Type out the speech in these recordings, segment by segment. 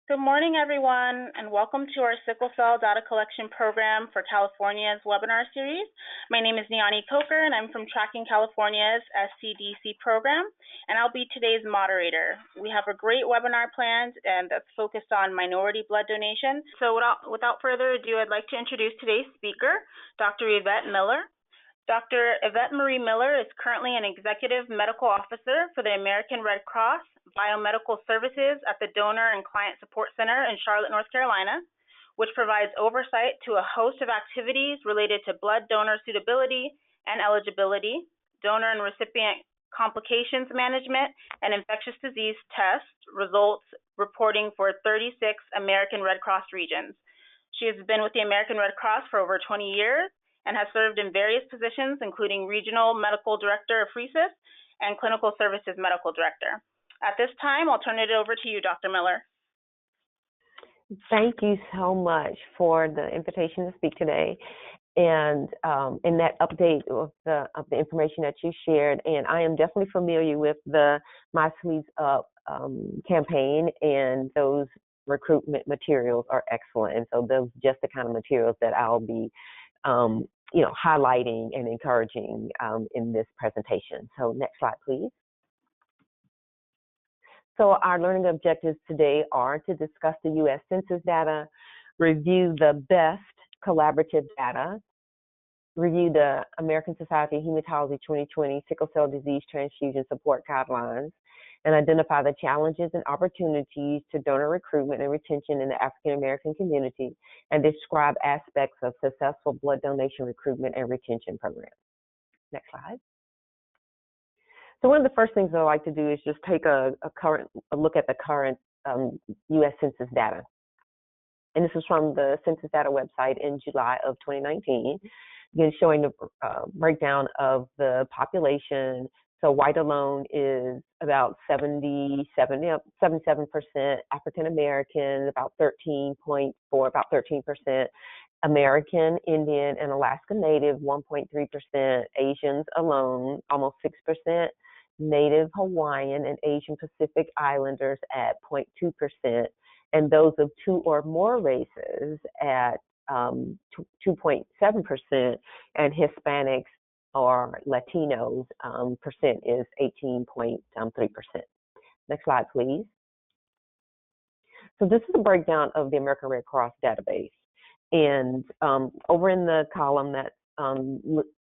Good morning, everyone, and welcome to our Sickle Cell Data Collection Program for California's webinar series. My name is Niani Coker, and I'm from Tracking California's SCDC program, and I'll be today's moderator. We have a great webinar planned, and that's focused on minority blood donation. So without further ado, I'd like to introduce today's speaker, Dr. Yvette Miller. Dr. Yvette Marie Miller is currently an Executive Medical Officer for the American Red Cross Biomedical Services at the Donor and Client Support Center in Charlotte, North Carolina, which provides oversight to a host of activities related to blood donor suitability and eligibility, donor and recipient complications management, and infectious disease test results reporting for 36 American Red Cross regions. She has been with the American Red Cross for over 20 years and has served in various positions, including Regional Medical Director of FRECIS and Clinical Services Medical Director. At this time, I'll turn it over to you, Dr. Miller. Thank you so much for the invitation to speak today and in that update of the information that you shared. And I am definitely familiar with the My Sleeves Up campaign, and those recruitment materials are excellent. And so those are just the kind of materials that I'll be highlighting and encouraging in this presentation. So next slide, please. So our learning objectives today are to discuss the U.S. Census data, review the best collaborative data, review the American Society of Hematology 2020 Sickle Cell Disease Transfusion Support Guidelines, and identify the challenges and opportunities to donor recruitment and retention in the African American community, and describe aspects of successful blood donation recruitment and retention programs. Next slide. So one of the first things I like to do is just take a look at the current U.S. Census data. And this is from the Census data website in July of 2019, again showing the breakdown of the population. So white alone is about 77% African American, about 13% American, Indian, and Alaska Native, 1.3%, Asians alone, almost 6%, Native Hawaiian and Asian Pacific Islanders at 0.2%, and those of two or more races at 2.7%, and Hispanics or Latinos percent is 18.3%. Next slide, please. So this is a breakdown of the American Red Cross database. And over in the column that's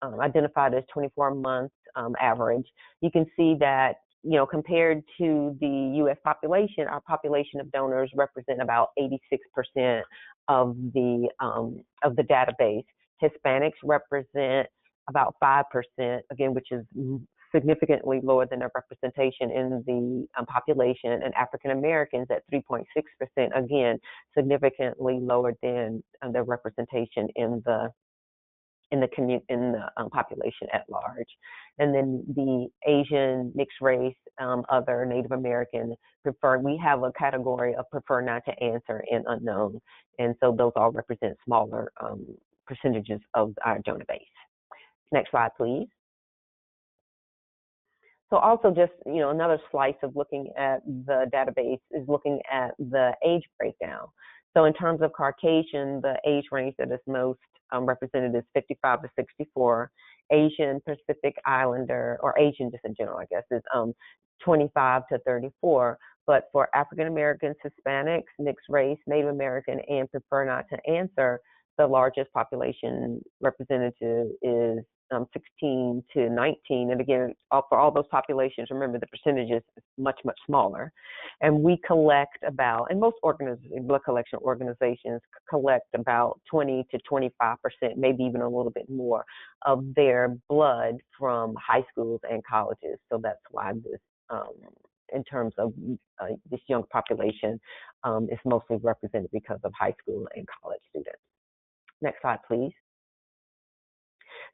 identified as 24-month average, you can see that, compared to the U.S. population, our population of donors represent about 86% of the database. Hispanics represent about 5%, again, which is significantly lower than their representation in the population, and African Americans at 3.6%, again, significantly lower than their representation in the population at large. And then the Asian, mixed race, other Native American, we have a category of prefer not to answer and unknown, and so those all represent smaller percentages of our donor base. Next slide, please. So also just, another slice of looking at the database is looking at the age breakdown. So in terms of Caucasian, the age range that is most represented is 55 to 64. Asian Pacific Islander, or Asian just in general, I guess, is 25 to 34. But for African Americans, Hispanics, mixed race, Native American, and prefer not to answer, the largest population representative is 16 to 19. And again, for all those populations, remember the percentage is much, much smaller. And we collect about, and most blood collection organizations collect about 20 to 25%, maybe even a little bit more, of their blood from high schools and colleges. So that's why this, in terms of this young population, is mostly represented because of high school and college students. Next slide, please.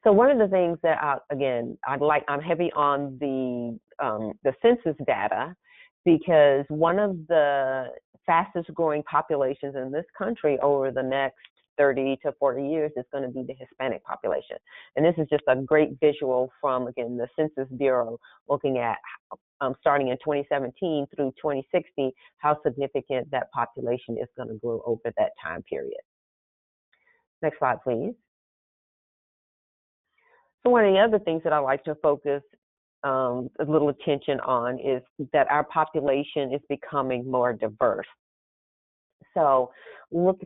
So one of the things that I'm heavy on the census data, because one of the fastest growing populations in this country over the next 30 to 40 years is going to be the Hispanic population. And this is just a great visual from, again, the Census Bureau looking at starting in 2017 through 2060, how significant that population is going to grow over that time period. Next slide, please. So one of the other things that I like to focus a little attention on is that our population is becoming more diverse. So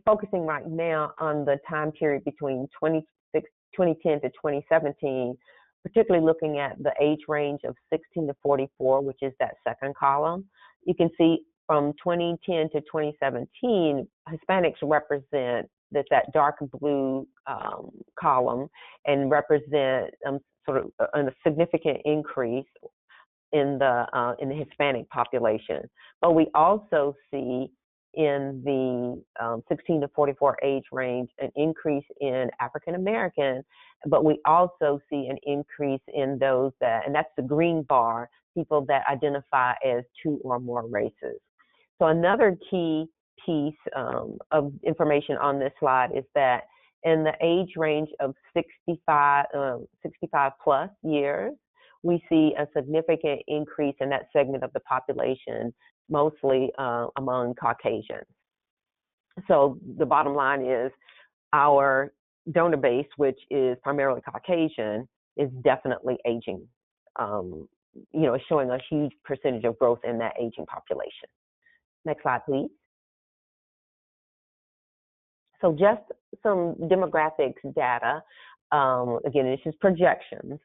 focusing right now on the time period between 2010 to 2017, particularly looking at the age range of 16 to 44, which is that second column, you can see from 2010 to 2017, Hispanics represent that dark blue column and represent sort of a significant increase in the Hispanic population. But we also see in the 16 to 44 age range an increase in African American, but we also see an increase in those that, and that's the green bar, people that identify as two or more races. So another key piece of information on this slide is that in the age range of 65 plus years, we see a significant increase in that segment of the population, mostly among Caucasians. So the bottom line is our donor base, which is primarily Caucasian, is definitely aging. Showing a huge percentage of growth in that aging population. Next slide, please. So just some demographics data. Again, this is projections.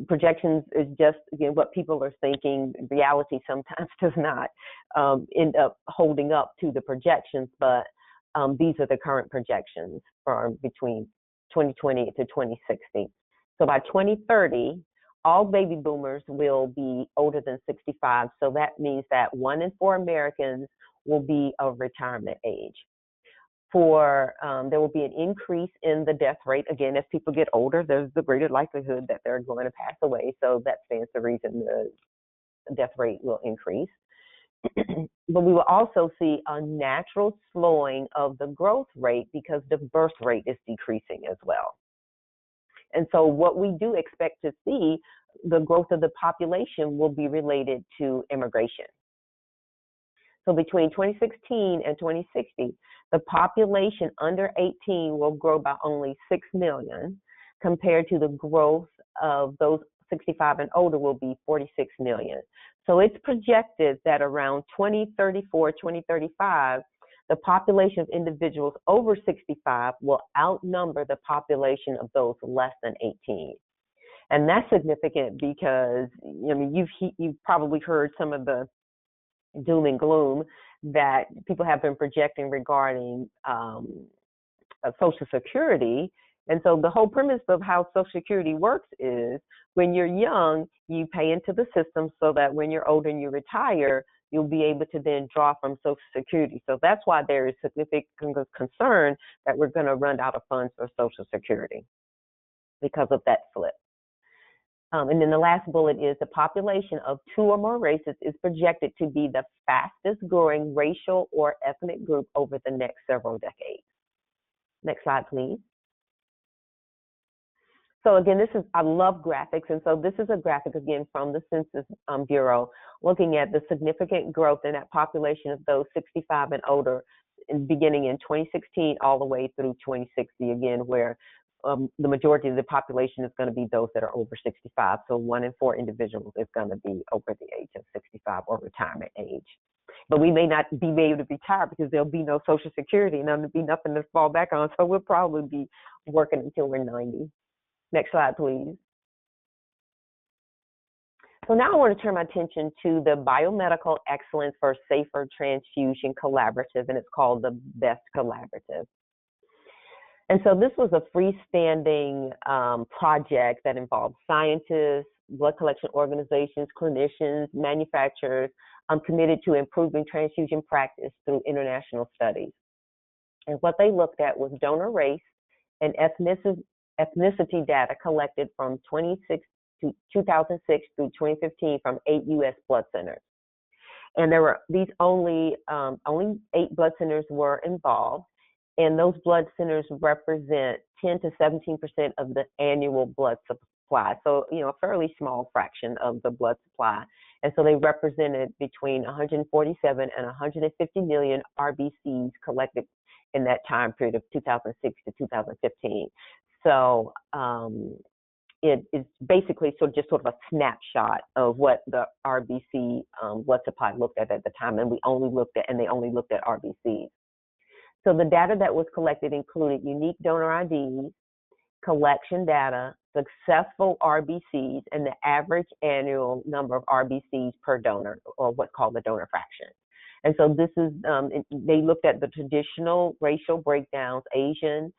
Projections is just, again, what people are thinking. Reality sometimes does not end up holding up to the projections, but these are the current projections for between 2020 to 2060. So by 2030, all baby boomers will be older than 65. So that means that 1 in 4 Americans will be of retirement age. There will be an increase in the death rate. Again, as people get older, there's the greater likelihood that they're going to pass away. So that stands to reason the death rate will increase. But we will also see a natural slowing of the growth rate because the birth rate is decreasing as well. And so what we do expect to see, the growth of the population will be related to immigration. So between 2016 and 2060, the population under 18 will grow by only 6 million, compared to the growth of those 65 and older will be 46 million. So it's projected that around 2034, 2035, the population of individuals over 65 will outnumber the population of those less than 18. And that's significant because, you've probably heard some of the doom and gloom that people have been projecting regarding Social Security. And so the whole premise of how Social Security works is when you're young, you pay into the system so that when you're older and you retire, you'll be able to then draw from Social Security. So that's why there is significant concern that we're going to run out of funds for Social Security because of that flip. And then the last bullet is the population of 2 or more races is projected to be the fastest growing racial or ethnic group over the next several decades. Next slide, please. So again, I love graphics. And so this is a graphic again from the Census Bureau looking at the significant growth in that population of those 65 and older beginning in 2016 all the way through 2060 again, where the majority of the population is going to be those that are over 65. So 1 in 4 individuals is going to be over the age of 65 or retirement age. But we may not be able to retire because there'll be no Social Security and there'll be nothing to fall back on. So we'll probably be working until we're 90. Next slide, please. So now I want to turn my attention to the Biomedical Excellence for Safer Transfusion Collaborative, and it's called the BEST Collaborative. And so this was a freestanding project that involved scientists, blood collection organizations, clinicians, manufacturers, committed to improving transfusion practice through international studies. And what they looked at was donor race and ethnicity data collected from 2006 through 2015 from 8 U.S. blood centers. And there were only 8 blood centers were involved. and those blood centers represent 10 to 17% of the annual blood supply. So, a fairly small fraction of the blood supply. And so they represented between 147 and 150 million RBCs collected in that time period of 2006 to 2015. So it is basically just sort of a snapshot of what the RBC blood supply looked at the time, and they only looked at RBCs. So the data that was collected included unique donor IDs, collection data, successful RBCs, and the average annual number of RBCs per donor, or what's called the donor fraction. And so this is, they looked at the traditional racial breakdowns: Asian,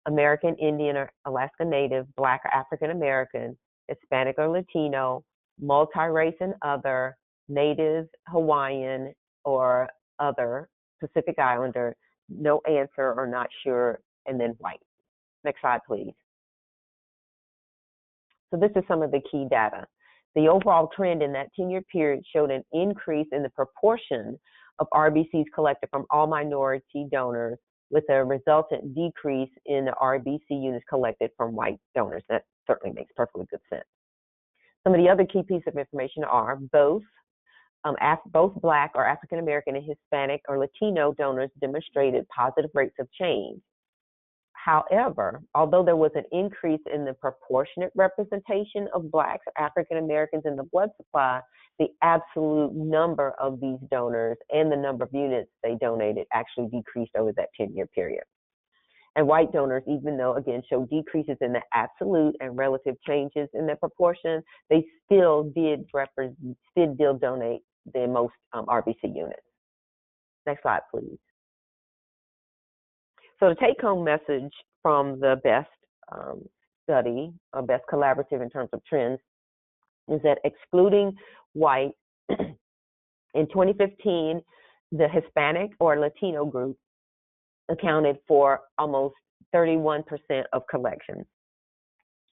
American Indian or Alaska Native, Black or African American, Hispanic or Latino, multi-race and other, Native, Hawaiian, or other, Pacific Islander, no answer or not sure, and then white. Next slide, please. So this is some of the key data. The overall trend in that 10-year period showed an increase in the proportion of RBCs collected from all minority donors, with a resultant decrease in the RBC units collected from white donors. That certainly makes perfectly good sense. Some of the other key pieces of information are both Black or African American and Hispanic or Latino donors demonstrated positive rates of change. However, although there was an increase in the proportionate representation of Blacks or African Americans in the blood supply, the absolute number of these donors and the number of units they donated actually decreased over that 10-year period. And white donors, even though, again, showed decreases in the absolute and relative changes in their proportion, they still did donate the most RBC units. Next slide, please. So the take-home message from the BEST study, or BEST collaborative in terms of trends, is that excluding white, in 2015, the Hispanic or Latino group accounted for almost 31% of collections,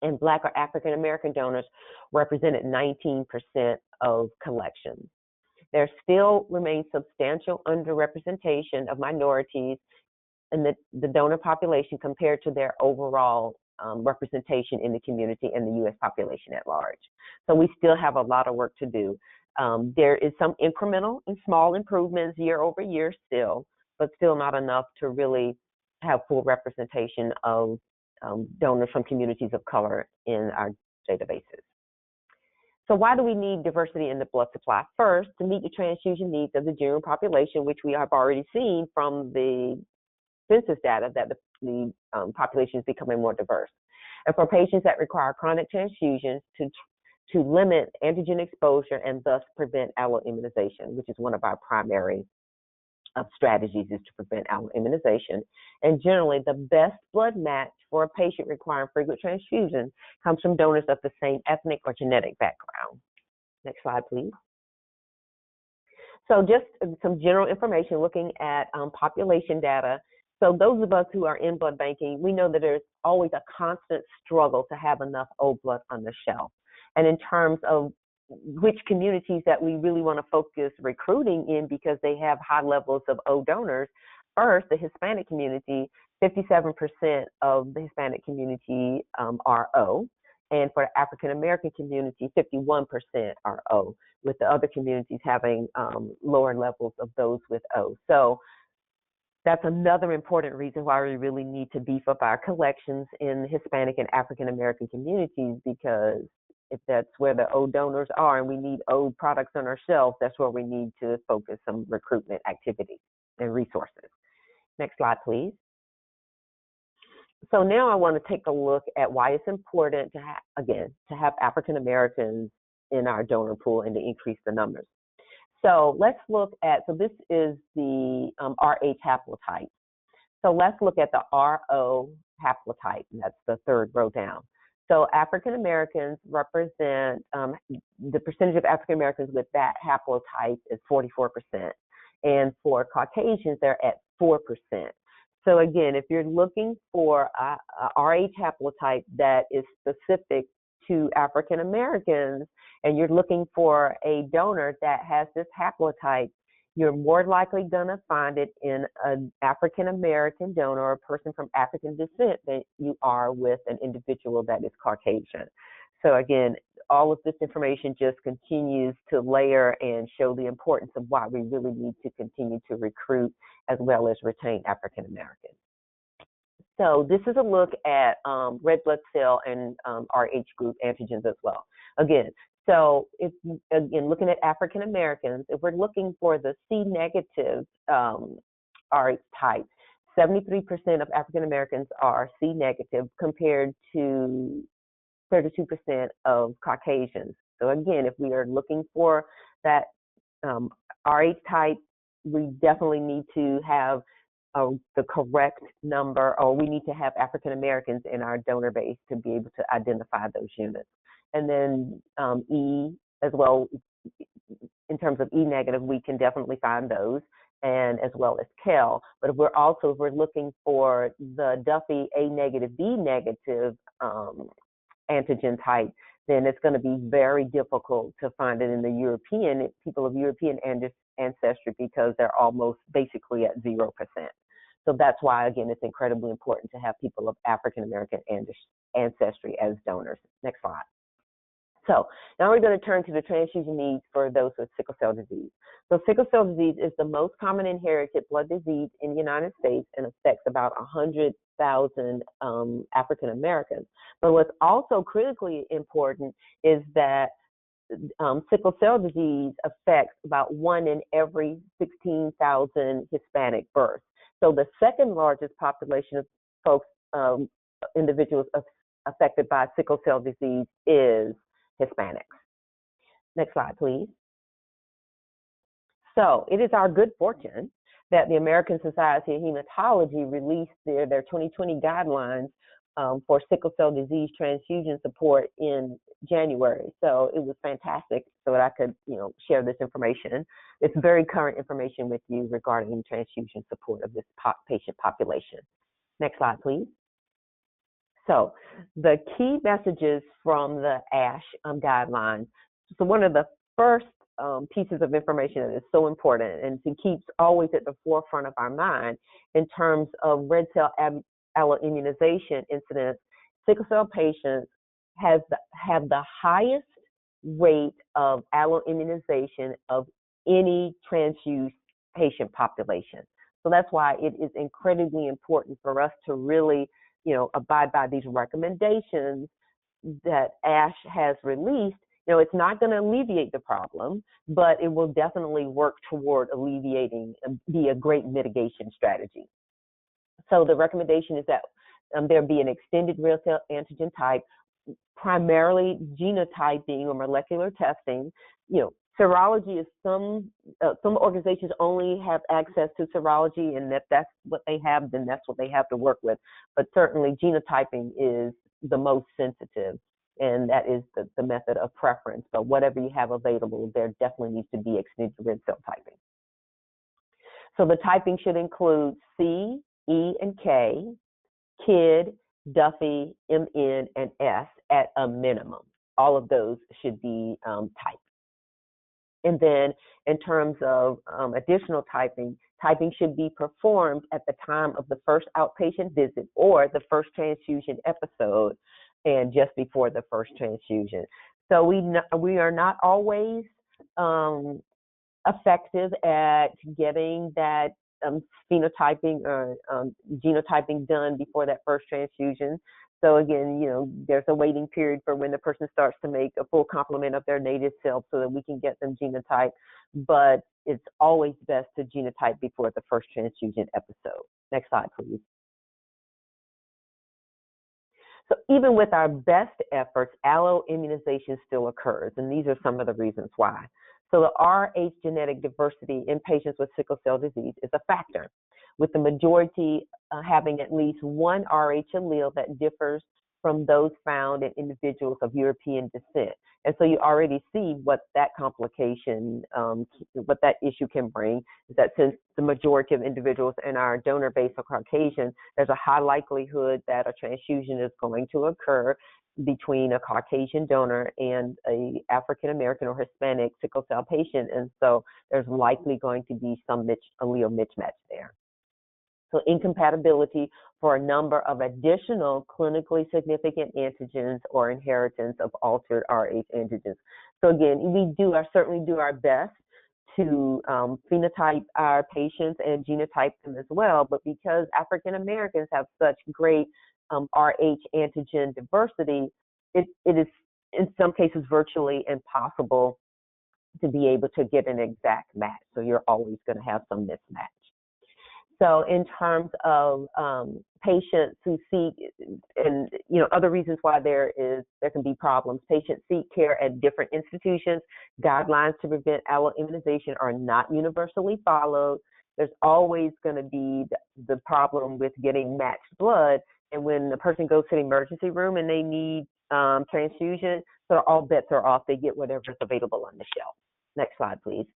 and Black or African American donors represented 19% of collections. There still remains substantial underrepresentation of minorities in the donor population compared to their overall representation in the community and the U.S. population at large. So we still have a lot of work to do. There is some incremental and small improvements year over year still, but still not enough to really have full representation of donors from communities of color in our databases. So why do we need diversity in the blood supply? First, to meet the transfusion needs of the general population, which we have already seen from the census data that the population is becoming more diverse. And for patients that require chronic transfusions to limit antigen exposure and thus prevent alloimmunization, which is one of our primary strategies, is to prevent alloimmunization. And generally, the best blood match for a patient requiring frequent transfusion comes from donors of the same ethnic or genetic background. Next slide, please. So just some general information looking at population data. So those of us who are in blood banking, we know that there's always a constant struggle to have enough O blood on the shelf. And in terms of which communities that we really want to focus recruiting in because they have high levels of O donors, first, the Hispanic community, 57% of the Hispanic community are O. And for the African American community, 51% are O, with the other communities having lower levels of those with O. So that's another important reason why we really need to beef up our collections in Hispanic and African American communities, because if that's where the O donors are and we need O products on our shelf, that's where we need to focus some recruitment activities and resources. Next slide, please. So now I want to take a look at why it's important to have African Americans in our donor pool and to increase the numbers. So let's look at, so this is the RH haplotype. So let's look at the RO haplotype, and that's the third row down. So African Americans represent, the percentage of African Americans with that haplotype is 44%. And for Caucasians, they're at 4%. So again, if you're looking for a RH haplotype that is specific to African Americans, and you're looking for a donor that has this haplotype, you're more likely going to find it in an African-American donor or a person from African descent than you are with an individual that is Caucasian. So again, all of this information just continues to layer and show the importance of why we really need to continue to recruit as well as retain African Americans. So this is a look at red blood cell and Rh group antigens as well. Again, so if looking at African Americans, if we're looking for the C negative Rh type, 73% of African Americans are C negative compared to 32% of Caucasians. So again, if we are looking for that Rh type, we definitely need to have the correct number, or we need to have African Americans in our donor base to be able to identify those units. And then E as well, in terms of E negative, we can definitely find those, and as well as Kel. But if we're looking for the Duffy A negative, B negative antigen type, then it's going to be very difficult to find it in the European people of European ancestry, because they're almost basically at 0%. So that's why, again, it's incredibly important to have people of African American ancestry as donors. Next slide. So now we're going to turn to the transfusion needs for those with sickle cell disease. So sickle cell disease is the most common inherited blood disease in the United States and affects about 100,000 African Americans. But what's also critically important is that sickle cell disease affects about 1 in every 16,000 Hispanic births. So the second largest population of folks, individuals affected by sickle cell disease is Hispanics. Next slide, please. So it is our good fortune that the American Society of Hematology released their 2020 guidelines for sickle cell disease transfusion support in January. So it was fantastic so that I could, share this information. It's very current information with you regarding transfusion support of this patient population. Next slide, please. So the key messages from the ASH guidelines. So one of the first pieces of information that is so important and to keep always at the forefront of our mind in terms of red cell alloimmunization incidence, sickle cell patients have the highest rate of alloimmunization of any transfused patient population. So that's why it is incredibly important for us to really, abide by these recommendations that ASH has released. It's not going to alleviate the problem, but it will definitely work toward alleviating, be a great mitigation strategy. So the recommendation is that there be an extended red cell antigen type, primarily genotyping or molecular testing. Serology is some organizations only have access to serology, and if that's what they have, then that's what they have to work with. But certainly genotyping is the most sensitive, and that is the method of preference. But whatever you have available, there definitely needs to be extended red cell typing. So the typing should include C, E, and K, KID, Duffy, MN, and S at a minimum. All of those should be typed. And then in terms of additional typing should be performed at the time of the first outpatient visit or the first transfusion episode and just before the first transfusion. So we are not always effective at getting that phenotyping or genotyping done before that first transfusion. So again, there's a waiting period for when the person starts to make a full complement of their native cells so that we can get them genotyped. But it's always best to genotype before the first transfusion episode. Next slide, please. So even with our best efforts, alloimmunization still occurs, and these are some of the reasons why. So the Rh genetic diversity in patients with sickle cell disease is a factor, with the majority having at least one Rh allele that differs from those found in individuals of European descent. And so you already see what that complication, what that issue can bring, is that since the majority of individuals in our donor base are Caucasian, there's a high likelihood that a transfusion is going to occur. between a Caucasian donor and a African American or Hispanic sickle cell patient, and so there's likely going to be some allele mismatch there. So incompatibility for a number of additional clinically significant antigens or inheritance of altered Rh antigens. So again, we certainly do our best to phenotype our patients and genotype them as well, but because African Americans have such great Rh antigen diversity, it is in some cases virtually impossible to be able to get an exact match. So you're always going to have some mismatch. So in terms of patients who seek, and other reasons why there can be problems, patients seek care at different institutions. Guidelines to prevent allo immunization are not universally followed. There's always going to be the problem with getting matched blood, and when the person goes to the emergency room and they need transfusion, so all bets are off. They get whatever's available on the shelf. Next slide, please.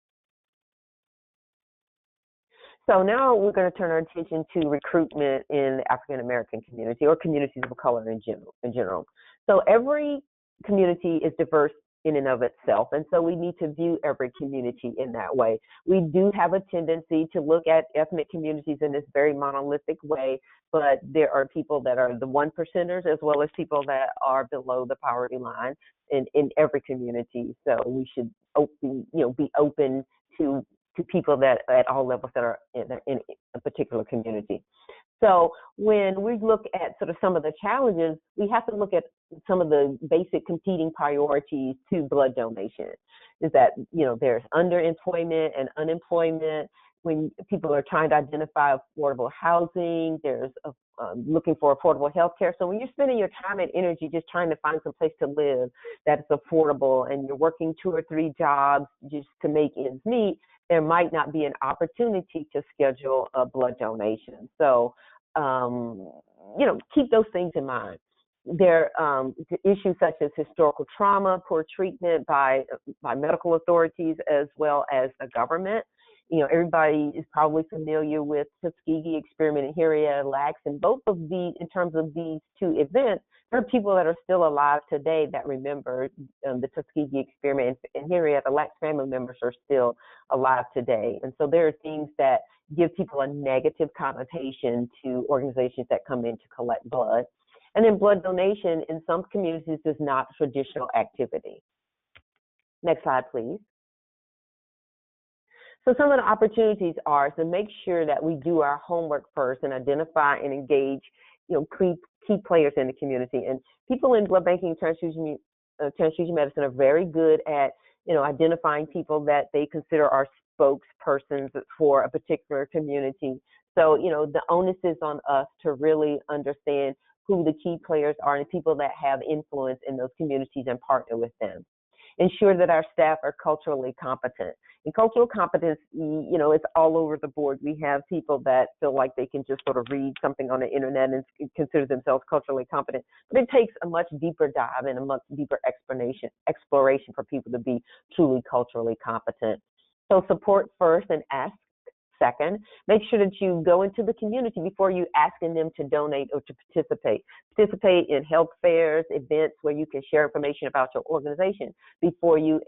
So now we're going to turn our attention to recruitment in the African American community or communities of color in general. So every community is diverse in and of itself, and so we need to view every community in that way. We do have a tendency to look at ethnic communities in this very monolithic way, but there are people that are the 1%ers as well as people that are below the poverty line in every community. So we should be open to people that at all levels that are in a particular community. So when we look at sort of some of the challenges, we have to look at some of the basic competing priorities to blood donation. Is that, there's underemployment and unemployment. When people are trying to identify affordable housing, there's looking for affordable health care. So when you're spending your time and energy just trying to find some place to live that's affordable, and you're working 2 or 3 jobs just to make ends meet, there might not be an opportunity to schedule a blood donation. So, keep those things in mind. There are issues such as historical trauma, poor treatment by medical authorities as well as the government. Everybody is probably familiar with Tuskegee experiment and Henrietta Lacks, and both of these, in terms of these 2 events, there are people that are still alive today that remember the Tuskegee experiment, and Henrietta Lacks family members are still alive today. And so there are things that give people a negative connotation to organizations that come in to collect blood. And then blood donation in some communities is not a traditional activity. Next slide, please. So some of the opportunities are to make sure that we do our homework first and identify and engage, key players in the community. And people in blood banking and transfusion medicine are very good at, identifying people that they consider are spokespersons for a particular community. So, the onus is on us to really understand who the key players are and people that have influence in those communities and partner with them. Ensure that our staff are culturally competent. And cultural competence, it's all over the board. We have people that feel like they can just sort of read something on the internet and consider themselves culturally competent. But it takes a much deeper dive and a much deeper exploration for people to be truly culturally competent. So support first and ask second. Make sure that you go into the community before you asking them to donate or to participate. Participate in health fairs, events where you can share information about your organization before you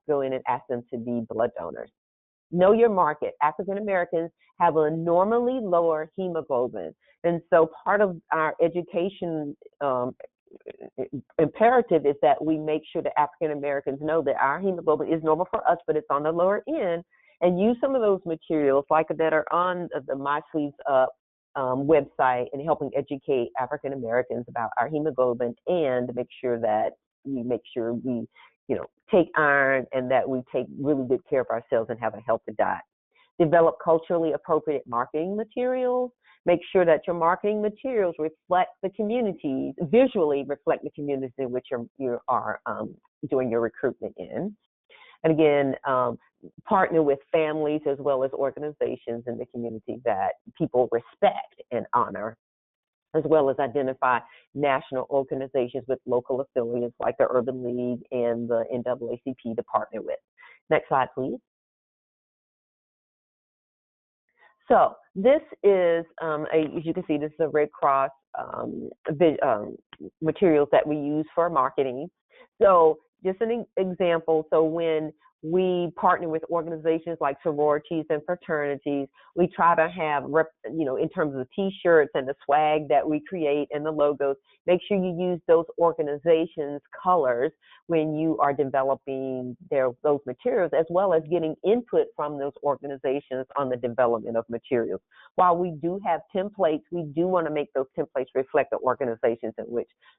go in and ask them to be blood donors. Know your market. African Americans have a normally lower hemoglobin, and so part of our education imperative is that we make sure that African Americans know that our hemoglobin is normal for us, but it's on the lower end. And use some of those materials that are on the My Sleeves Up website and helping educate African Americans about our hemoglobin, and make sure we take iron and that we take really good care of ourselves and have a healthy diet. Develop culturally appropriate marketing materials. Make sure that your marketing materials reflect the communities, visually reflect the communities in which you are doing your recruitment in. And again, partner with families as well as organizations in the community that people respect and honor, as well as identify national organizations with local affiliates like the Urban League and the NAACP to partner with. Next slide, please. So this is, as you can see, this is a Red Cross materials that we use for marketing. So just an example, so when we partner with organizations like sororities and fraternities, we try to have, in terms of the T-shirts and the swag that we create and the logos, make sure you use those organizations' colors when you are developing those materials, as well as getting input from those organizations on the development of materials. While we do have templates, we do want to make those templates reflect the organizations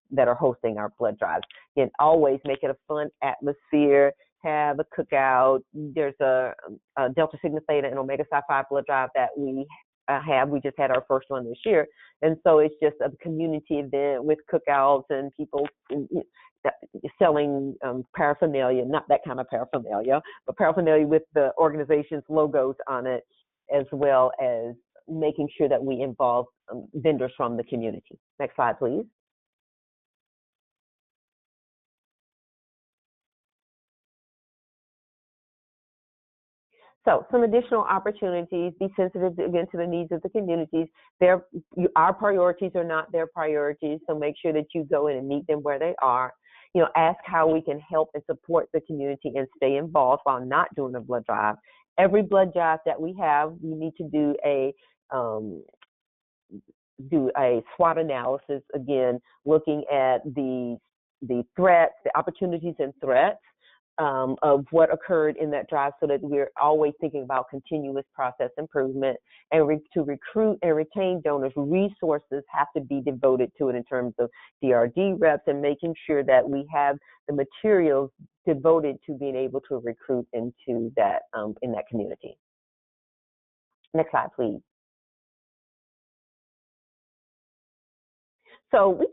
that are hosting our blood drives. And always make it a fun atmosphere. Have a cookout. There's a Delta Sigma Theta and Omega Psi Phi blood drive that we have. We just had our first one this year, and so it's just a community event with cookouts and people selling paraphernalia, not that kind of paraphernalia, but paraphernalia with the organization's logos on it, as well as making sure that we involve vendors from the community. Next slide, please. So some additional opportunities, be sensitive again to the needs of the communities. Our priorities are not their priorities, so make sure that you go in and meet them where they are. Ask how we can help and support the community and stay involved while not doing a blood drive. Every blood drive that we have, we need to do a SWOT analysis, again, looking at the threats, the opportunities and threats of what occurred in that drive, so that we're always thinking about continuous process improvement. And to recruit and retain donors, resources have to be devoted to it in terms of DRD reps and making sure that we have the materials devoted to being able to recruit into that in that community. Next slide, please. So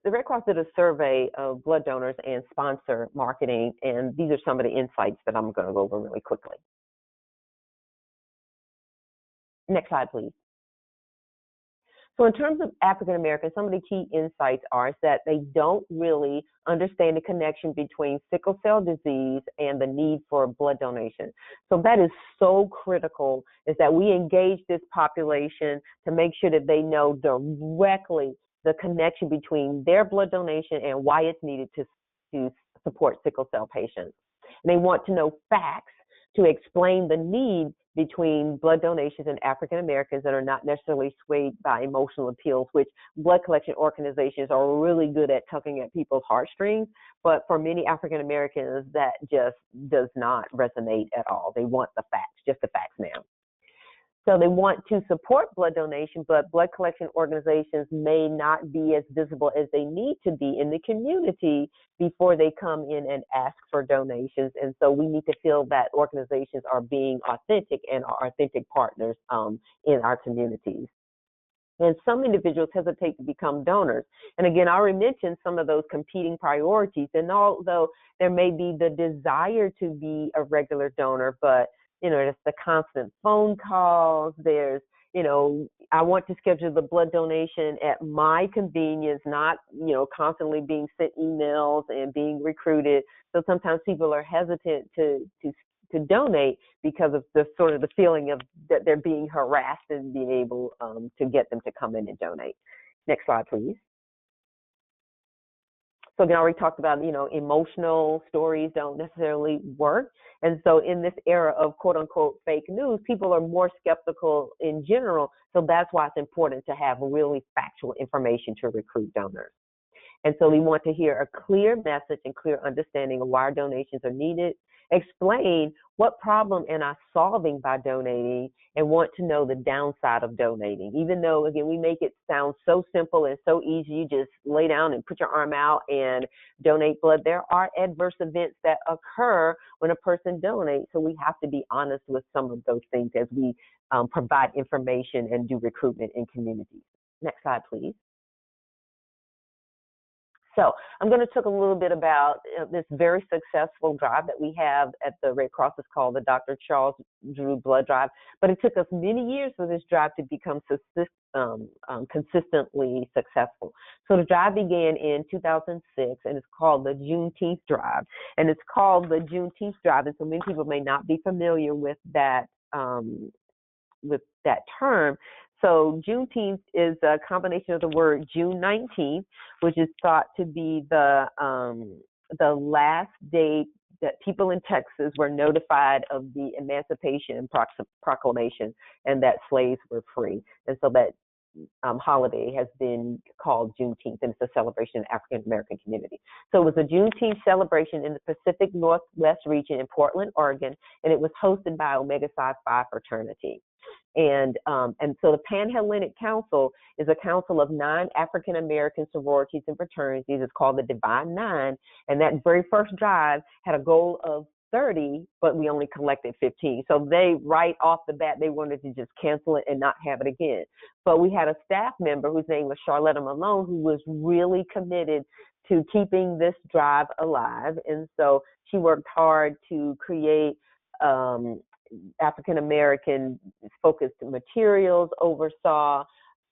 the Red Cross did a survey of blood donors and sponsor marketing, and these are some of the insights that I'm going to go over really quickly. Next slide, please. So in terms of African Americans, some of the key insights are that they don't really understand the connection between sickle cell disease and the need for blood donation. So that is so critical, is that we engage this population to make sure that they know directly the connection between their blood donation and why it's needed to support sickle cell patients. And they want to know facts to explain the need between blood donations and African Americans that are not necessarily swayed by emotional appeals, which blood collection organizations are really good at tugging at people's heartstrings. But for many African Americans, that just does not resonate at all. They want the facts, just the facts now. So they want to support blood donation, but blood collection organizations may not be as visible as they need to be in the community before they come in and ask for donations. And so we need to feel that organizations are being authentic and are authentic partners in our communities. And some individuals hesitate to become donors. And again, I already mentioned some of those competing priorities. And although there may be the desire to be a regular donor, but there's the constant phone calls. There's, I want to schedule the blood donation at my convenience, not, constantly being sent emails and being recruited. So sometimes people are hesitant to donate because of the sort of the feeling of that they're being harassed and being able to get them to come in and donate. Next slide, please. So again, I already talked about, emotional stories don't necessarily work. And so in this era of quote unquote fake news, people are more skeptical in general. So that's why it's important to have really factual information to recruit donors. And so we want to hear a clear message and clear understanding of why our donations are needed, explain what problem am I solving by donating, and want to know the downside of donating. Even though, again, we make it sound so simple and so easy, you just lay down and put your arm out and donate blood, there are adverse events that occur when a person donates. So we have to be honest with some of those things as we provide information and do recruitment in communities. Next slide, please. So I'm going to talk a little bit about this very successful drive that we have at the Red Cross. It's called the Dr. Charles Drew Blood Drive, but it took us many years for this drive to become consistently successful. So the drive began in 2006, and it's called the Juneteenth Drive. And it's called the Juneteenth Drive, and so many people may not be familiar with that that term. So Juneteenth is a combination of the word June 19th, which is thought to be the last date that people in Texas were notified of the Emancipation Proclamation and that slaves were free. And so that holiday has been called Juneteenth, and it's a celebration of the African American community. So it was a Juneteenth celebration in the Pacific Northwest region in Portland, Oregon, and it was hosted by Omega Psi Phi fraternity. And so the Pan-Hellenic Council is a council of 9 African American sororities and fraternities. It's called the Divine Nine, and that very first drive had a goal of 30, but we only collected 15. So they, right off the bat, they wanted to just cancel it and not have it again. But we had a staff member whose name was Charlotta Malone, who was really committed to keeping this drive alive. And so she worked hard to create African American focused materials, oversaw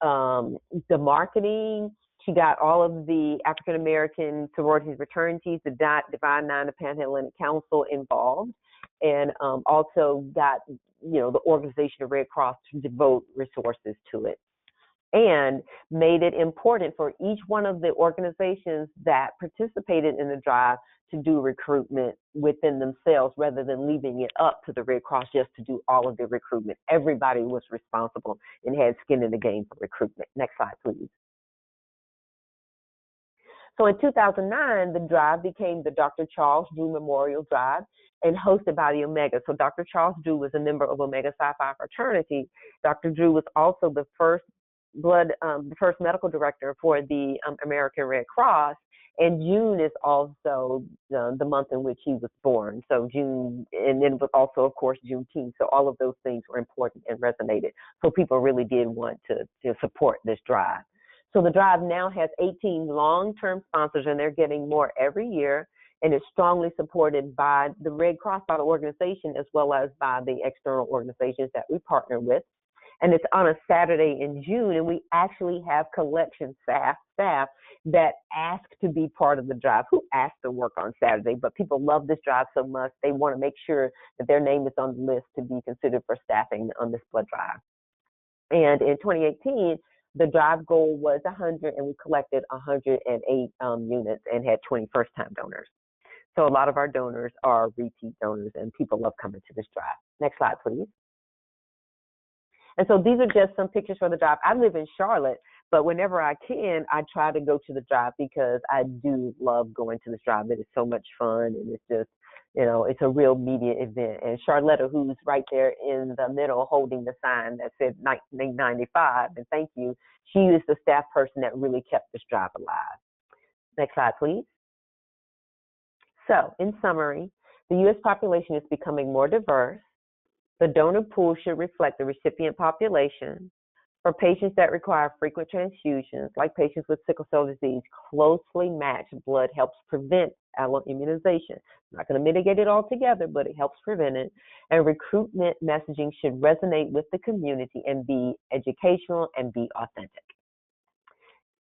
the marketing. She got all of the African American sororities, fraternities, the Divine Nine, the Pan-Hellenic Council involved, and also got, the Organization of Red Cross to devote resources to it, and made it important for each one of the organizations that participated in the drive to do recruitment within themselves rather than leaving it up to the Red Cross just to do all of the recruitment. Everybody was responsible and had skin in the game for recruitment. Next slide, please. So in 2009, the drive became the Dr. Charles Drew Memorial Drive and hosted by the Omega. So Dr. Charles Drew was a member of Omega Psi Phi fraternity. Dr. Drew was also the first medical director for the American Red Cross. And June is also the month in which he was born. So June, and then was also, of course, Juneteenth. So all of those things were important and resonated. So people really did want to support this drive. So the drive now has 18 long-term sponsors, and they're getting more every year. And it's strongly supported by the Red Cross, by the organization, as well as by the external organizations that we partner with. And it's on a Saturday in June, and we actually have collection staff that ask to be part of the drive, who ask to work on Saturday. But people love this drive so much, they want to make sure that their name is on the list to be considered for staffing on this blood drive. And in 2018, the drive goal was 100, and we collected 108 units and had 20 first-time donors. So a lot of our donors are repeat donors, and people love coming to this drive. Next slide, please. And so these are just some pictures for the drive. I live in Charlotte, but whenever I can, I try to go to the drive because I do love going to this drive. It is so much fun, and it's just, it's a real media event. And Charlotta, who's right there in the middle holding the sign that said 1995, and thank you, she is the staff person that really kept this drive alive. Next slide, please. So, in summary, the U.S. population is becoming more diverse. The donor pool should reflect the recipient population. For patients that require frequent transfusions, like patients with sickle cell disease, closely matched blood helps prevent alloimmunization. I'm not going to mitigate it altogether, but it helps prevent it. And recruitment messaging should resonate with the community and be educational and be authentic.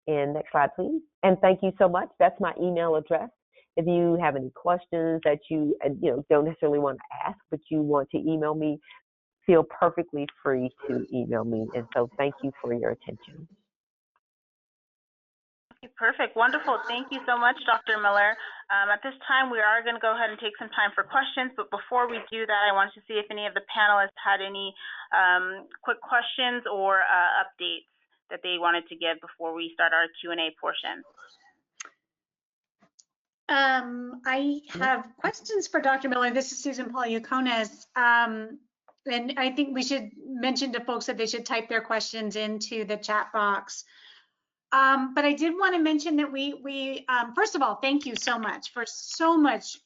And next slide, please. And thank you so much. That's my email address. If you have any questions that you don't necessarily want to ask, but you want to email me, feel perfectly free to email me. And so thank you for your attention. Okay, perfect. Wonderful. Thank you so much, Dr. Miller. At this time, we are going to go ahead and take some time for questions. But before we do that, I wanted to see if any of the panelists had any quick questions or updates that they wanted to give before we start our Q&A portion. I have questions for Dr. Miller. This is Susan Poliacones. And I think we should mention to folks that they should type their questions into the chat box. But I did want to mention that we first of all, thank you so much for so much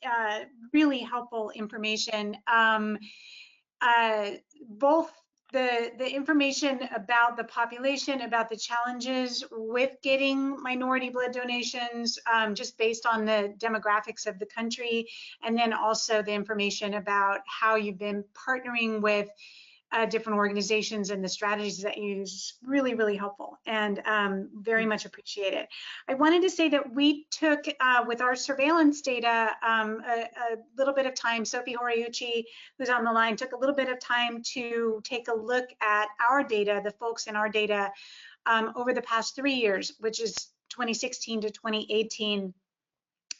really helpful information. Both the information about the population, about the challenges with getting minority blood donations, just based on the demographics of the country, and then also the information about how you've been partnering with different organizations and the strategies that you use is really, really helpful, and very much appreciate it. I wanted to say that we took, with our surveillance data, a little bit of time. Sophie Horiuchi, who's on the line, took a little bit of time to take a look at our data, the folks in our data, over the past 3 years, which is 2016 to 2018.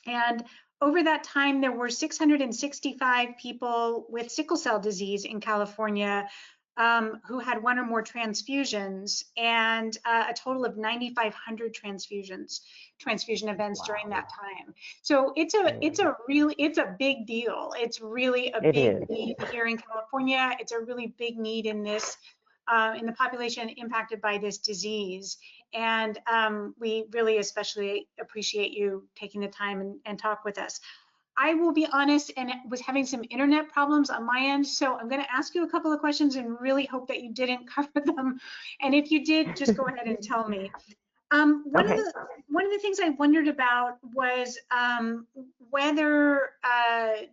And over that time, there were 665 people with sickle cell disease in California who had one or more transfusions, and a total of 9,500 transfusion events during that time. So it's a big deal. It's really a big need here in California. It's a really big need in this in the population impacted by this disease. And we really especially appreciate you taking the time and talk with us. I will be honest and was having some internet problems on my end, so I'm going to ask you a couple of questions and really hope that you didn't cover them. And if you did, just go ahead and tell me. One of the things I wondered about was whether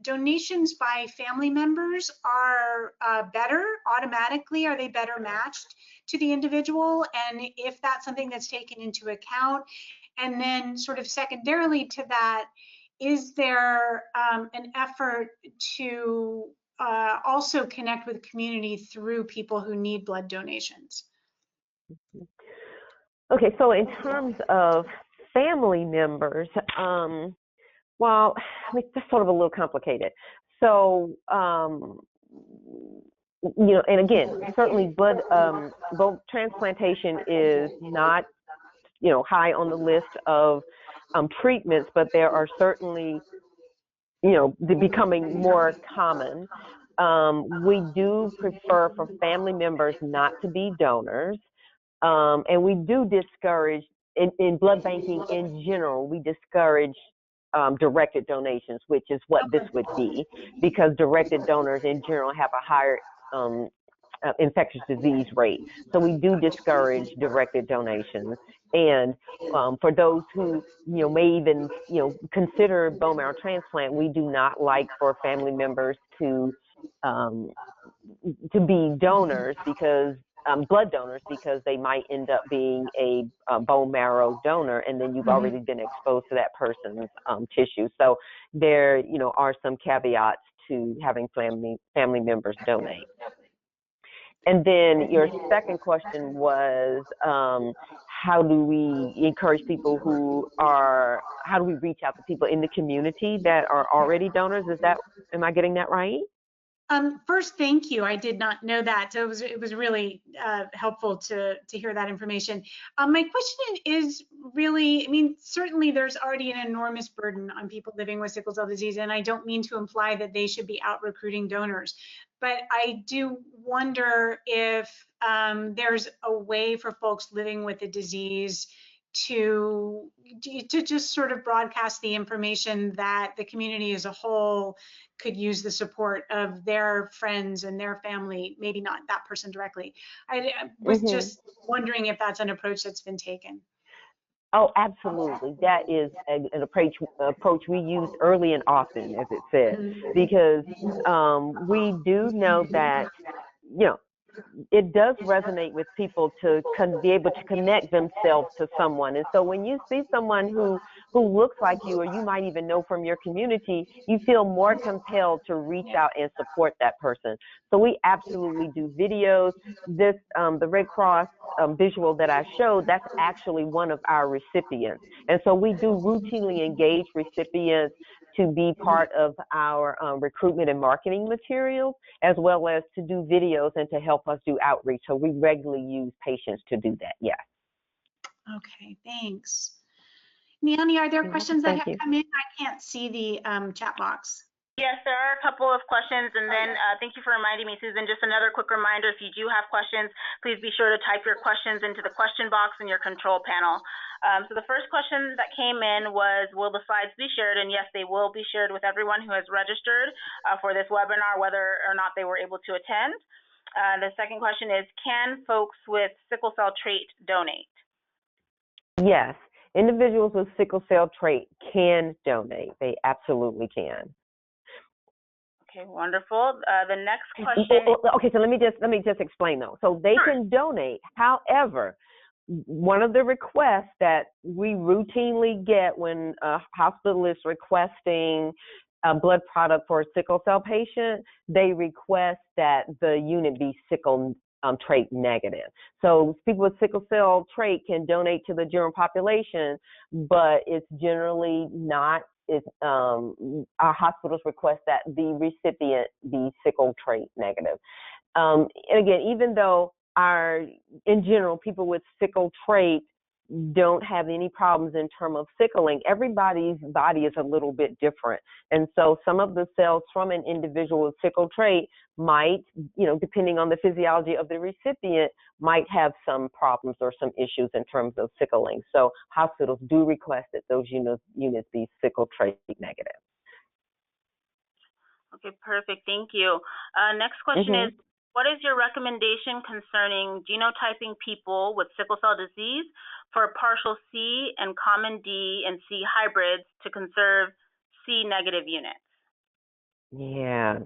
donations by family members are better automatically. Are they better matched to the individual? And if that's something that's taken into account. And then sort of secondarily to that, is there an effort to also connect with the community through people who need blood donations? Okay, so in terms of family members, well, I mean, that's sort of a little complicated. So, you know, and again, certainly blood transplantation is not, you know, high on the list of treatments, but there are certainly, you know, becoming more common. We do prefer for family members not to be donors. And we do discourage, in blood banking in general, we discourage directed donations, which is what this would be, because directed donors in general have a higher infectious disease rate. So we do discourage directed donations. And for those who, you know, may even, you know, consider bone marrow transplant, we do not like for family members to be donors, because blood donors, because they might end up being a bone marrow donor, and then you've already been exposed to that person's tissue. So there, you know, are some caveats to having family members donate. And then your second question was, how do we encourage people how do we reach out to people in the community that are already donors? Am I getting that right? First, thank you. I did not know that. So it was really helpful to hear that information. My question is really, I mean, certainly there's already an enormous burden on people living with sickle cell disease, and I don't mean to imply that they should be out recruiting donors, but I do wonder if there's a way for folks living with the disease to just sort of broadcast the information that the community as a whole could use the support of their friends and their family, maybe not that person directly. I was just wondering if that's an approach that's been taken. Oh, absolutely. That is an approach we use early and often, as it said, because we do know that, you know, it does resonate with people to be able to connect themselves to someone. And so when you see someone who looks like you, or you might even know from your community, you feel more compelled to reach out and support that person. So we absolutely do videos. This, the Red Cross visual that I showed, that's actually one of our recipients. And so we do routinely engage recipients to be part of our recruitment and marketing materials, as well as to do videos and to help us do outreach. So we regularly use patients to do that, yes. Okay, thanks. Niani, are there questions that have come in? I can't see the chat box. Yes, there are a couple of questions, and then thank you for reminding me, Susan. Just another quick reminder, if you do have questions, please be sure to type your questions into the question box in your control panel. So the first question that came in was, will the slides be shared? And yes, they will be shared with everyone who has registered for this webinar, whether or not they were able to attend. The second question is, can folks with sickle cell trait donate? Yes, individuals with sickle cell trait can donate. They absolutely can. Okay, wonderful. The next question. Okay, so let me just explain though. So they can donate. However, one of the requests that we routinely get when a hospital is requesting a blood product for a sickle cell patient, they request that the unit be sickle trait negative. So people with sickle cell trait can donate to the general population, but it's generally not. Our hospitals request that the recipient be sickle trait negative. And again, even though in general, people with sickle trait don't have any problems in terms of sickling, everybody's body is a little bit different. And so some of the cells from an individual with sickle trait might, depending on the physiology of the recipient, might have some problems or some issues in terms of sickling. So hospitals do request that those units be sickle trait negative. Okay, perfect. Thank you. Next question is, what is your recommendation concerning genotyping people with sickle cell disease for partial C and common D and C hybrids to conserve C negative units? Yeah.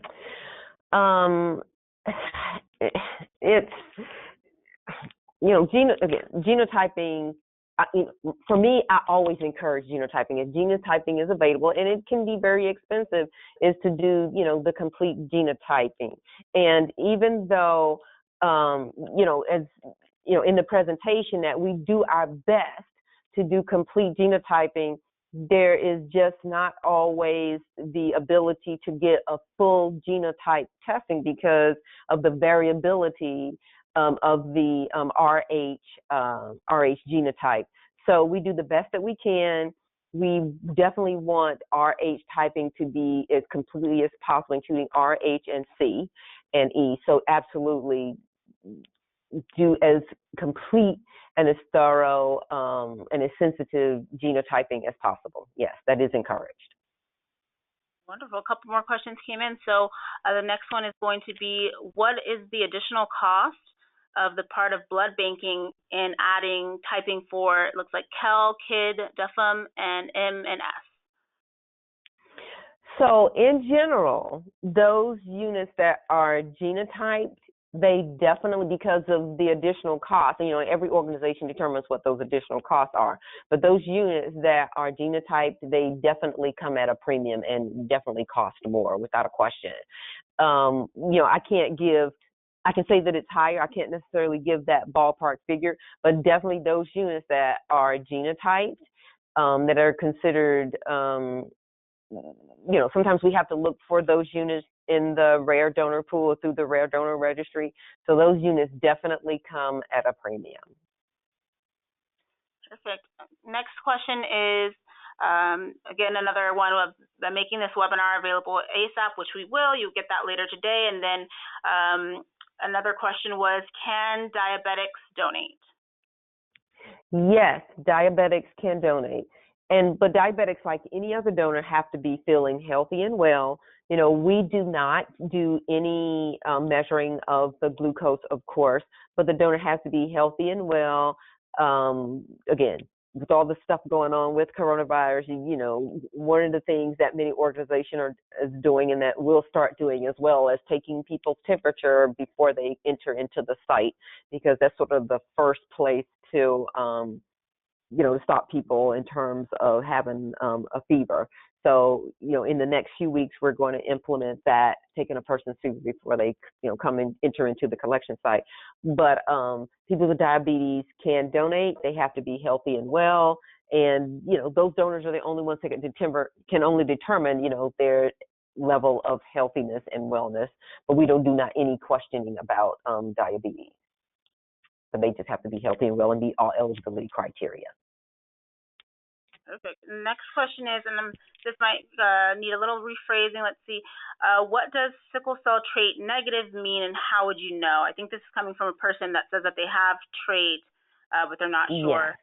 It's, genotyping, for me, I always encourage genotyping. If genotyping is available, and it can be very expensive, is to do, the complete genotyping. And even though, as, in the presentation that we do our best to do complete genotyping, there is just not always the ability to get a full genotype testing because of the variability of the RH genotype. So we do the best that we can. We definitely want RH typing to be as completely as possible, including RH and C and E. So absolutely do as complete and as thorough and as sensitive genotyping as possible. Yes, that is encouraged. Wonderful. A couple more questions came in. So the next one is going to be, what is the additional cost of the part of blood banking in adding typing for, it looks like KEL, KID, DEFM, and M and S? So in general, those units that are genotyped, they definitely, because of the additional costs, every organization determines what those additional costs are. But those units that are genotyped, they definitely come at a premium and definitely cost more, without a question. I can say that it's higher. I can't necessarily give that ballpark figure, but definitely those units that are genotyped, that are considered, sometimes we have to look for those units in the rare donor pool or through the rare donor registry. So those units definitely come at a premium. Perfect. Next question is, again, another one of making this webinar available ASAP, which we will. You get that later today. And then another question was, can diabetics donate? Yes, diabetics can donate. But diabetics, like any other donor, have to be feeling healthy and well. We do not do any measuring of the glucose, of course, but the donor has to be healthy and well. Again, with all the stuff going on with coronavirus, one of the things that many organizations is doing, and that we'll start doing as well, is taking people's temperature before they enter into the site, because that's sort of the first place to to stop people in terms of having a fever. So, in the next few weeks, we're going to implement that, taking a person's fever before they, come and enter into the collection site. But people with diabetes can donate. They have to be healthy and well. And, those donors are the only ones that can only determine, their level of healthiness and wellness. But we don't do any questioning about diabetes. So they just have to be healthy and well and meet all eligibility criteria. Perfect. Next question is, and this might need a little rephrasing. Let's see. What does sickle cell trait negative mean, and how would you know? I think this is coming from a person that says that they have trait, but they're not sure.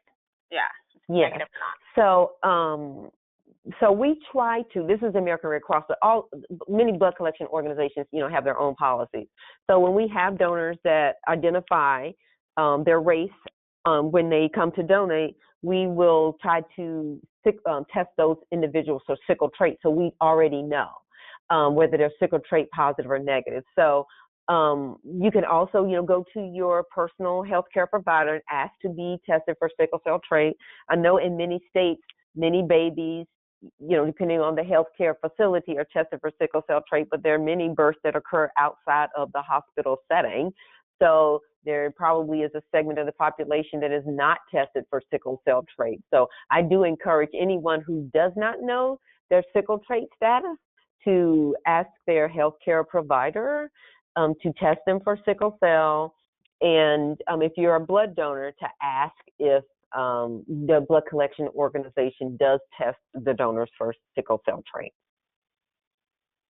Yes. Yeah. Negative. So, so we try to. This is the American Red Cross. But many blood collection organizations, have their own policies. So when we have donors that identify their race when they come to donate, we will try to test those individuals for sickle trait, so we already know. whether they're sickle trait positive or negative. So you can also, go to your personal healthcare provider and ask to be tested for sickle cell trait. I know in many states, many babies, depending on the healthcare facility, are tested for sickle cell trait, but there are many births that occur outside of the hospital setting. So there probably is a segment of the population that is not tested for sickle cell trait. So I do encourage anyone who does not know their sickle trait status to ask their healthcare provider to test them for sickle cell. And if you're a blood donor, to ask if the blood collection organization does test the donors for sickle cell trait.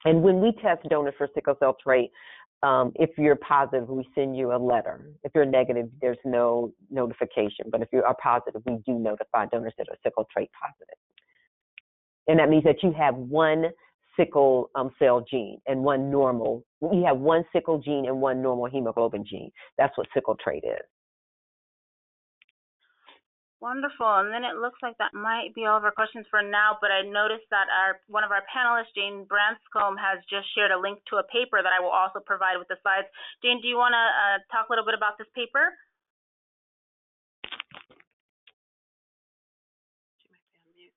And when we test donors for sickle cell trait, if you're positive, we send you a letter. If you're negative, there's no notification. But if you are positive, we do notify donors that are sickle trait positive. And that means that you have one sickle cell gene and one normal. You have one sickle gene and one normal hemoglobin gene. That's what sickle trait is. Wonderful. And then it looks like that might be all of our questions for now, but I noticed that one of our panelists, Jane Branscombe, has just shared a link to a paper that I will also provide with the slides. Jane, do you want to talk a little bit about this paper? She might be on mute.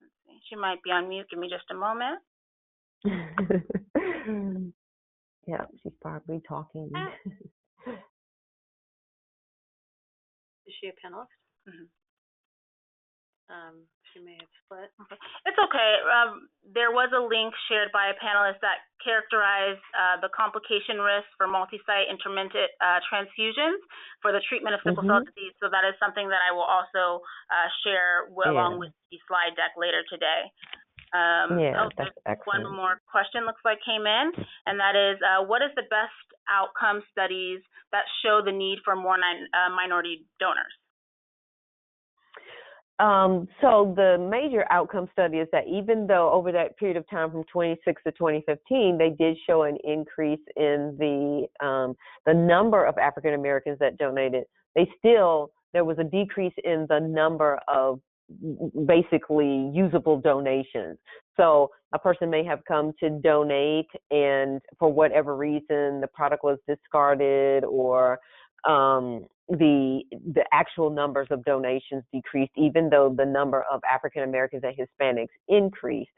Let's see. She might be on mute. Give me just a moment. Yeah, she's probably talking. Is she a panelist? Mm-hmm. She may have split. Okay. It's okay. There was a link shared by a panelist that characterized the complication risk for multi-site intermittent transfusions for the treatment of sickle cell disease. So that is something that I will also share along with the slide deck later today. That's excellent. One more question looks like came in, and that is, what is the best outcome studies that show the need for more minority donors? So the major outcome study is that even though over that period of time from 2006 to 2015, they did show an increase in the number of African Americans that donated, there was a decrease in the number of basically usable donations. So a person may have come to donate, and for whatever reason the product was discarded, or the actual numbers of donations decreased. Even though the number of African Americans and Hispanics increased,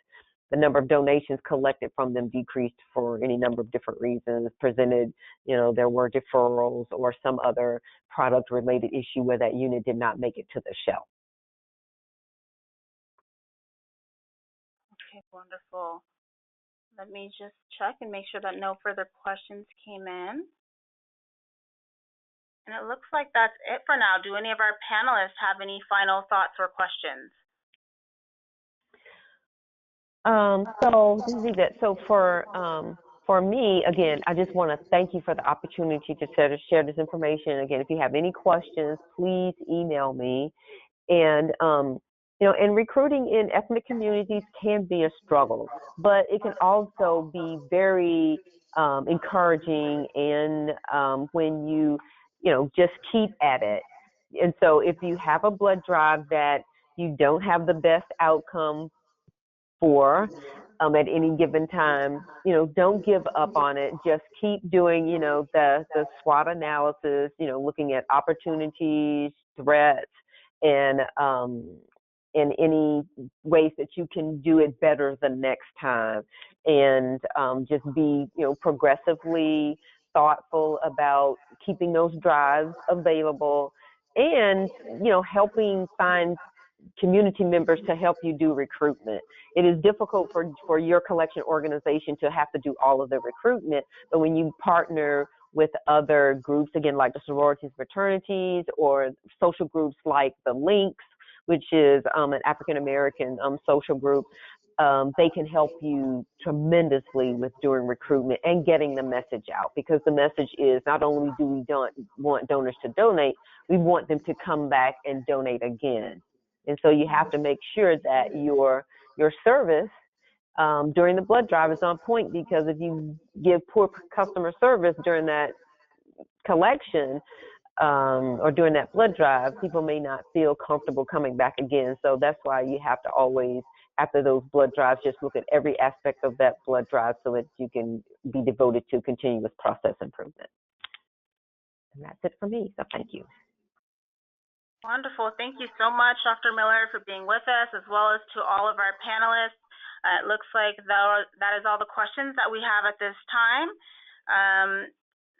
the number of donations collected from them decreased for any number of different reasons. Presented, there were deferrals or some other product related issue where that unit did not make it to the shelf. Okay, wonderful. Let me just check and make sure that no further questions came in. And it looks like that's it for now. Do any of our panelists have any final thoughts or questions? So this is Yvette. So for me, again, I just want to thank you for the opportunity to share this information. Again, if you have any questions, please email me. And and recruiting in ethnic communities can be a struggle, but it can also be very encouraging, and when you just keep at it. And so if you have a blood drive that you don't have the best outcome for at any given time, don't give up on it. Just keep doing, the SWOT analysis, looking at opportunities, threats, and any ways that you can do it better the next time. And just be, progressively thoughtful about keeping those drives available, and helping find community members to help you do recruitment. It is difficult for your collection organization to have to do all of the recruitment, but when you partner with other groups, again, like the sororities, fraternities, or social groups like the Links, which is an African American social group, they can help you tremendously with doing recruitment and getting the message out, because the message is not only do we want donors to donate, we want them to come back and donate again. And so you have to make sure that your service during the blood drive is on point, because if you give poor customer service during that collection, or during that blood drive, people may not feel comfortable coming back again. So that's why you have to always, after those blood drives, just look at every aspect of that blood drive so that you can be devoted to continuous process improvement. And that's it for me, so thank you. Wonderful. Thank you so much, Dr. Miller, for being with us, as well as to all of our panelists. It looks like that is all the questions that we have at this time.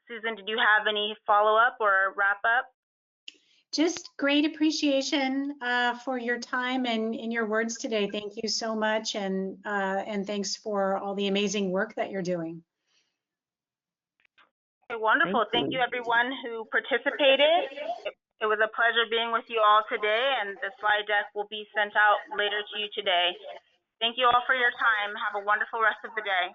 Susan, did you have any follow-up or wrap-up? Just great appreciation for your time and your words today. Thank you so much, and thanks for all the amazing work that you're doing. Okay, wonderful. Thank you everyone who participated. It was a pleasure being with you all today, and the slide deck will be sent out later to you today. Thank you all for your time. Have a wonderful rest of the day.